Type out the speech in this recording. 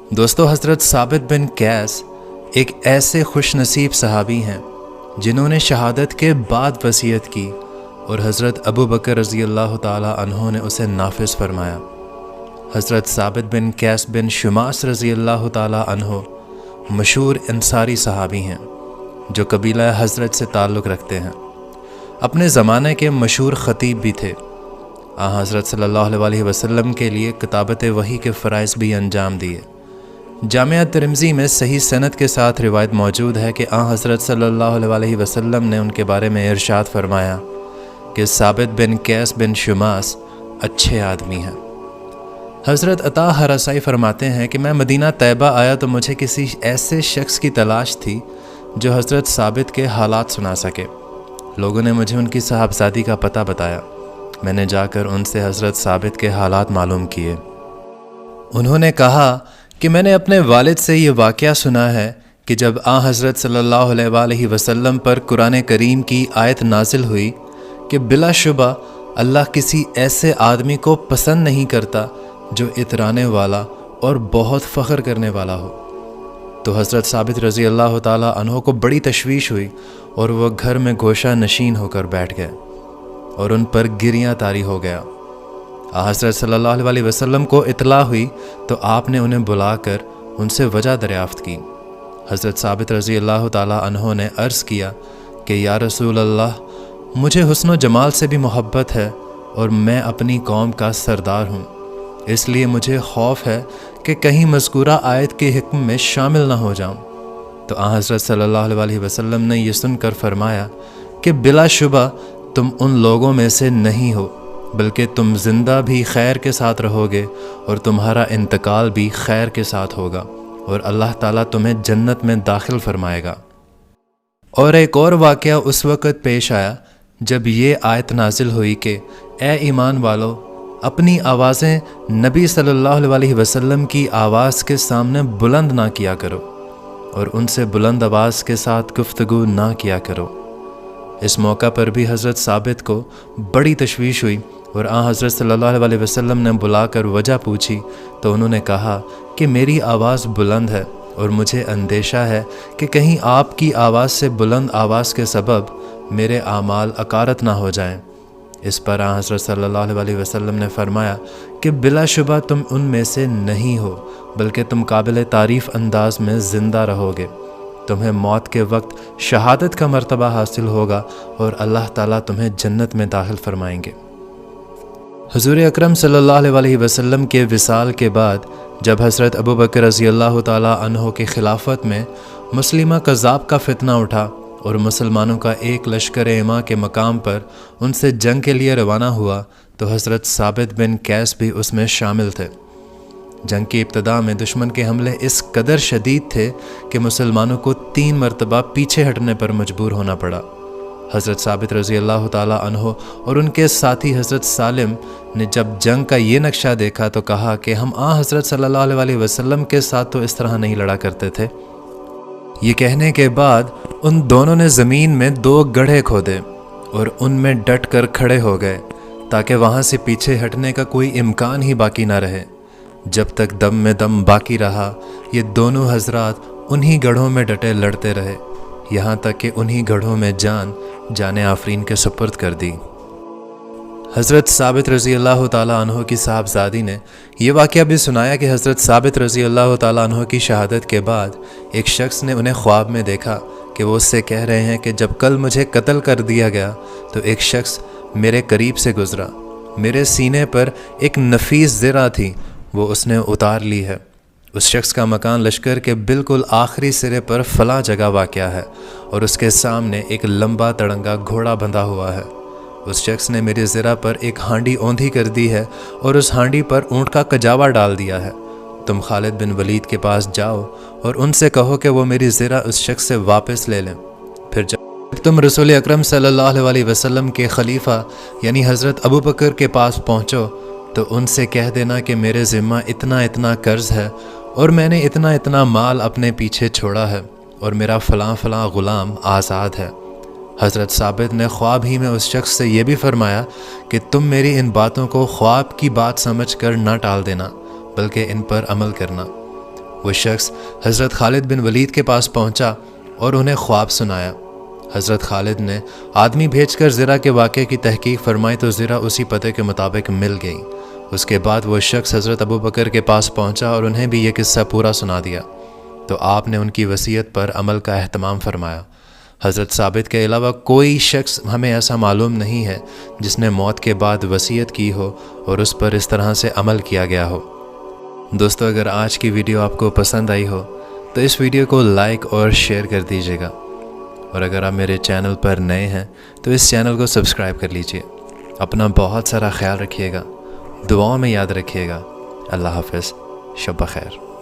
دوستو، حضرت ثابت بن قیس ایک ایسے خوش نصیب صحابی ہیں جنہوں نے شہادت کے بعد وصیت کی اور حضرت ابو بکر رضی اللہ تعالی عنہ نے اسے نافذ فرمایا۔ حضرت ثابت بن قیس بن شماس رضی اللہ تعالی عنہ مشہور انصاری صحابی ہیں جو قبیلہ حضرت سے تعلق رکھتے ہیں۔ اپنے زمانے کے مشہور خطیب بھی تھے۔ حضرت صلی اللہ علیہ وسلم کے لیے کتابت وحی کے فرائض بھی انجام دیے۔ جامعہ ترمذی میں صحیح سند کے ساتھ روایت موجود ہے کہ حضرت صلی اللہ علیہ وسلم نے ان کے بارے میں ارشاد فرمایا کہ ثابت بن قیس بن شماس اچھے آدمی ہیں۔ حضرت عطا ہراسائی فرماتے ہیں کہ میں مدینہ طیبہ آیا تو مجھے کسی ایسے شخص کی تلاش تھی جو حضرت ثابت کے حالات سنا سکے۔ لوگوں نے مجھے ان کی صاحبزادی کا پتہ بتایا۔ میں نے جا کر ان سے حضرت ثابت کے حالات معلوم کیے۔ انہوں نے کہا کہ میں نے اپنے والد سے یہ واقعہ سنا ہے کہ جب حضرت صلی اللہ علیہ وسلم پر قرآن کریم کی آیت نازل ہوئی کہ بلا شبہ اللہ کسی ایسے آدمی کو پسند نہیں کرتا جو اترانے والا اور بہت فخر کرنے والا ہو، تو حضرت ثابت رضی اللہ تعالی عنہ کو بڑی تشویش ہوئی اور وہ گھر میں گوشہ نشین ہو کر بیٹھ گئے اور ان پر گریاں طاری ہو گیا۔ حضرت صلی اللہ علیہ وسلم کو اطلاع ہوئی تو آپ نے انہیں بلا کر ان سے وجہ دریافت کی۔ حضرت ثابت رضی اللہ تعالی عنہ نے عرض کیا کہ یا رسول اللہ، مجھے حسن و جمال سے بھی محبت ہے اور میں اپنی قوم کا سردار ہوں، اس لیے مجھے خوف ہے کہ کہیں مذکورہ آیت کے حکم میں شامل نہ ہو جاؤں۔ تو حضرت صلی اللہ علیہ وسلم نے یہ سن کر فرمایا کہ بلا شبہ تم ان لوگوں میں سے نہیں ہو، بلکہ تم زندہ بھی خیر کے ساتھ رہو گے اور تمہارا انتقال بھی خیر کے ساتھ ہوگا اور اللہ تعالیٰ تمہیں جنت میں داخل فرمائے گا۔ اور ایک اور واقعہ اس وقت پیش آیا جب یہ آیت نازل ہوئی کہ اے ایمان والو، اپنی آوازیں نبی صلی اللہ علیہ وسلم کی آواز کے سامنے بلند نہ کیا کرو اور ان سے بلند آواز کے ساتھ گفتگو نہ کیا کرو۔ اس موقع پر بھی حضرت ثابت کو بڑی تشویش ہوئی اور حضرت صلی اللہ علیہ وسلم نے بلا کر وجہ پوچھی تو انہوں نے کہا کہ میری آواز بلند ہے اور مجھے اندیشہ ہے کہ کہیں آپ کی آواز سے بلند آواز کے سبب میرے اعمال اکارت نہ ہو جائیں۔ اس پر حضرت صلی اللہ علیہ وسلم نے فرمایا کہ بلا شبہ تم ان میں سے نہیں ہو، بلکہ تم قابل تعریف انداز میں زندہ رہو گے۔ تمہیں موت کے وقت شہادت کا مرتبہ حاصل ہوگا اور اللہ تعالیٰ تمہیں جنت میں داخل فرمائیں گے۔ حضور اکرم صلی اللہ علیہ وسلم کے وصال کے بعد جب حضرت ابو بکر رضی اللہ تعالی عنہ کی خلافت میں مسلمہ کذاب کا فتنہ اٹھا اور مسلمانوں کا ایک لشکر اماں کے مقام پر ان سے جنگ کے لیے روانہ ہوا تو حضرت ثابت بن قیس بھی اس میں شامل تھے۔ جنگ کی ابتدا میں دشمن کے حملے اس قدر شدید تھے کہ مسلمانوں کو 3 مرتبہ پیچھے ہٹنے پر مجبور ہونا پڑا۔ حضرت ثابت رضی اللہ تعالی عنہ اور ان کے ساتھی حضرت سالم نے جب جنگ کا یہ نقشہ دیکھا تو کہا کہ ہم حضرت صلی اللہ علیہ وسلم کے ساتھ تو اس طرح نہیں لڑا کرتے تھے۔ یہ کہنے کے بعد ان دونوں نے زمین میں 2 گڑھے کھودے اور ان میں ڈٹ کر کھڑے ہو گئے تاکہ وہاں سے پیچھے ہٹنے کا کوئی امکان ہی باقی نہ رہے۔ جب تک دم میں دم باقی رہا یہ دونوں حضرات انہی گڑھوں میں ڈٹے لڑتے رہے یہاں تک کہ انہی گڑھوں میں جان آفرین کے سپرد کر دی۔ حضرت ثابت رضی اللہ تعالی عنہ کی صاحبزادی نے یہ واقعہ بھی سنایا کہ حضرت ثابت رضی اللہ تعالی عنہ کی شہادت کے بعد ایک شخص نے انہیں خواب میں دیکھا کہ وہ اس سے کہہ رہے ہیں کہ جب کل مجھے قتل کر دیا گیا تو ایک شخص میرے قریب سے گزرا، میرے سینے پر ایک نفیس زرہ تھی، وہ اس نے اتار لی ہے۔ اس شخص کا مکان لشکر کے بالکل آخری سرے پر فلاں جگہ واقع ہے اور اس کے سامنے ایک لمبا تڑنگا گھوڑا بندھا ہوا ہے۔ اس شخص نے میری زرہ پر ایک ہانڈی اوندھی کر دی ہے اور اس ہانڈی پر اونٹ کا کجاوا ڈال دیا ہے۔ تم خالد بن ولید کے پاس جاؤ اور ان سے کہو کہ وہ میری زرہ اس شخص سے واپس لے لیں۔ پھر جب تم رسول اکرم صلی اللہ علیہ وسلم کے خلیفہ یعنی حضرت ابو بکر کے پاس پہنچو تو ان سے کہہ دینا کہ میرے ذمہ اتنا قرض ہے اور میں نے اتنا مال اپنے پیچھے چھوڑا ہے اور میرا فلاں غلام آزاد ہے۔ حضرت ثابت نے خواب ہی میں اس شخص سے یہ بھی فرمایا کہ تم میری ان باتوں کو خواب کی بات سمجھ کر نہ ٹال دینا بلکہ ان پر عمل کرنا۔ وہ شخص حضرت خالد بن ولید کے پاس پہنچا اور انہیں خواب سنایا۔ حضرت خالد نے آدمی بھیج کر زرہ کے واقعے کی تحقیق فرمائی تو زرہ اسی پتے کے مطابق مل گئی۔ اس کے بعد وہ شخص حضرت ابو بکر کے پاس پہنچا اور انہیں بھی یہ قصہ پورا سنا دیا، تو آپ نے ان کی وصیت پر عمل کا اہتمام فرمایا۔ حضرت ثابت کے علاوہ کوئی شخص ہمیں ایسا معلوم نہیں ہے جس نے موت کے بعد وصیت کی ہو اور اس پر اس طرح سے عمل کیا گیا ہو۔ دوستو، اگر آج کی ویڈیو آپ کو پسند آئی ہو تو اس ویڈیو کو لائک اور شیئر کر دیجیے گا، اور اگر آپ میرے چینل پر نئے ہیں تو اس چینل کو سبسکرائب کر لیجیے۔ اپنا بہت سارا خیال رکھیے گا، دعاؤں میں یاد رکھیے گا۔ اللہ حافظ، شب بخیر۔